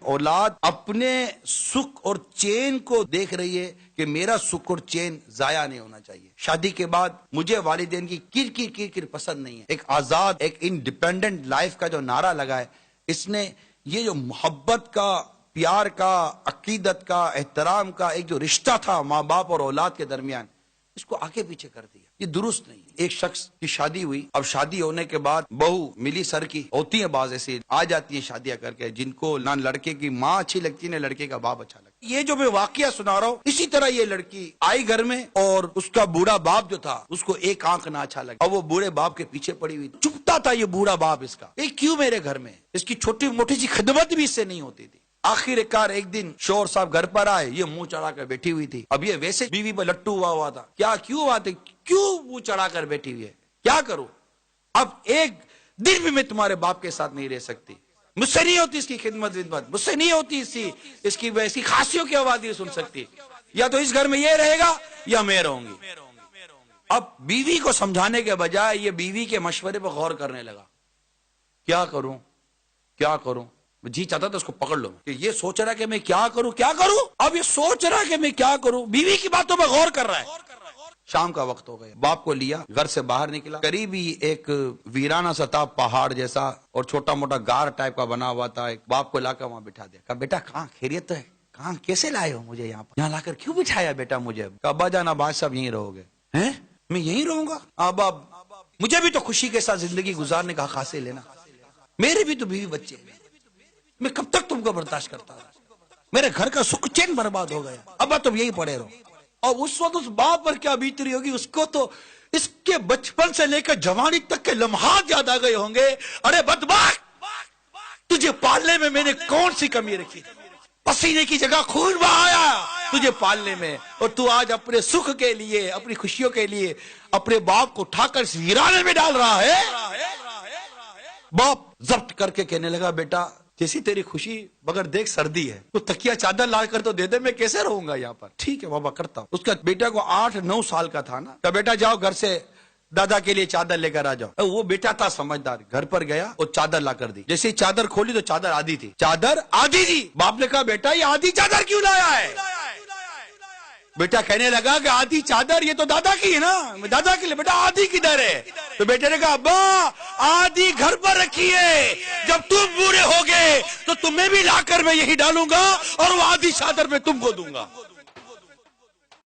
اولاد اپنے سکھ اور چین کو دیکھ رہی ہے کہ میرا سکھ اور چین ضائع نہیں ہونا چاہیے. شادی کے بعد مجھے والدین کی کر پسند نہیں ہے. ایک آزاد ایک انڈیپینڈنٹ لائف کا جو نعرہ لگا ہے، اس نے یہ جو محبت کا، پیار کا، عقیدت کا، احترام کا ایک جو رشتہ تھا ماں باپ اور اولاد کے درمیان، اس کو آگے پیچھے کر دیا. یہ درست نہیں. ایک شخص کی شادی ہوئی، اب شادی ہونے کے بعد بہو ملی سر کی ہوتی ہیں، بعض ایسی آ جاتی ہیں شادیاں کر کے جن کو نہ لڑکے کی ماں اچھی لگتی نہ لڑکے کا باپ اچھا لگتا. یہ جو میں واقعہ سنا رہا ہوں، اسی طرح یہ لڑکی آئی گھر میں اور اس کا بوڑھا باپ جو تھا اس کو ایک آنکھ نہ اچھا لگا اور وہ بوڑھے باپ کے پیچھے پڑی ہوئی. چپتا تھا یہ بوڑھا باپ اس کا، یہ کیوں میرے گھر میں؟ اس کی چھوٹی موٹی سی خدمت بھی اس سے نہیں ہوتی تھی. آخر کار ایک دن شوہر صاحب گھر پر آئے، یہ منہ چڑھا کر بیٹھی ہوئی تھی. اب یہ ویسے بیوی پر لٹو ہوا تھا. کیوں ہوا تھا؟ کیوں منہ چڑھا کر بیٹھی ہوئی ہے؟ کیا کروں؟ اب ایک دن بھی میں تمہارے باپ کے ساتھ نہیں رہ سکتی. مجھ سے نہیں ہوتی اس کی خدمت، مجھ سے نہیں ہوتی اس کی ویسی خاصیوں کی آواز نہیں سن سکتی. یا تو اس گھر میں یہ رہے گا یا میں رہوں گی. اب بیوی کو سمجھانے کے بجائے یہ بیوی کے مشورے پر غور کرنے لگا. کیا کروں کیا کروں؟ جی چاہتا تھا اس کو پکڑ لو کہ یہ سوچ رہا ہے کہ میں کیا کروں. اب یہ سوچ رہا ہے کہ میں کیا کروں، بیوی کی باتوں پر غور کر رہا ہے. شام کا وقت ہو گیا، باپ کو لیا، گھر سے باہر نکلا. قریب ہی ایک ویرانہ سا تھا، پہاڑ جیسا اور چھوٹا موٹا گار ٹائپ کا بنا ہوا تھا. ایک باپ کو لا کر وہاں بٹھا دیا. کہا بیٹا کہاں خیریت ہے؟ کہاں کیسے لائے ہو مجھے یہاں پر؟ یہاں لا کر کیوں بٹھایا بیٹا مجھے؟ کہا ابا جان اب آج صاحب یہیں رہو گے. ہیں میں یہیں رہوں گا؟ ابا مجھے بھی تو خوشی کے ساتھ زندگی گزارنے کا حق حاصل ہے نا، میرے بھی تو بیوی بچے ہیں، میں کب تک تم کو برداشت کرتا رہا؟ میرے گھر کا سکھ چین برباد ہو گیا، ابا تم یہی پڑے رہو. اور اس وقت اس باپ پر کیا بیت رہی ہوگی، اس کو تو اس کے بچپن سے لے کر جوانی تک کے لمحات یاد آ گئے ہوں گے. ارے بدبخت، تجھے پالنے میں نے کون سی کمی رکھی؟ پسینے کی جگہ خون بہایا تجھے پالنے میں، اور تو آج اپنے سکھ کے لیے، اپنی خوشیوں کے لیے اپنے باپ کو اٹھا کر ویرانے میں ڈال رہا ہے. باپ ضبط کر کے کہنے لگا بیٹا جیسی تیری خوشی، مگر دیکھ سردی ہے، تو تکیہ چادر لا کر تو دے دے، میں کیسے رہوں گا یہاں پر؟ ٹھیک ہے بابا کرتا ہوں. اس کا بیٹا کو 8-9 سال کا تھا نا، کہ بیٹا جاؤ گھر سے دادا کے لیے چادر لے کر آ جاؤ. وہ بیٹا تھا سمجھدار، گھر پر گیا اور چادر لا کر دی. جیسے چادر کھولی تو چادر آدھی تھی. چادر آدھی تھی. باپ نے کہا بیٹا یہ آدھی چادر کیوں لایا ہے؟ بیٹا کہنے لگا کہ آدھی چادر یہ تو دادا کی ہے نا، دادا کے لیے. بیٹا آدھی کدھر ہے؟ تو بیٹے نے کہا ابا آدھی گھر پر رکھی ہے، جب تم بوڑھے ہوگے تو تمہیں بھی لا کر میں یہی ڈالوں گا اور وہ آدھی چادر میں تم کو دوں گا.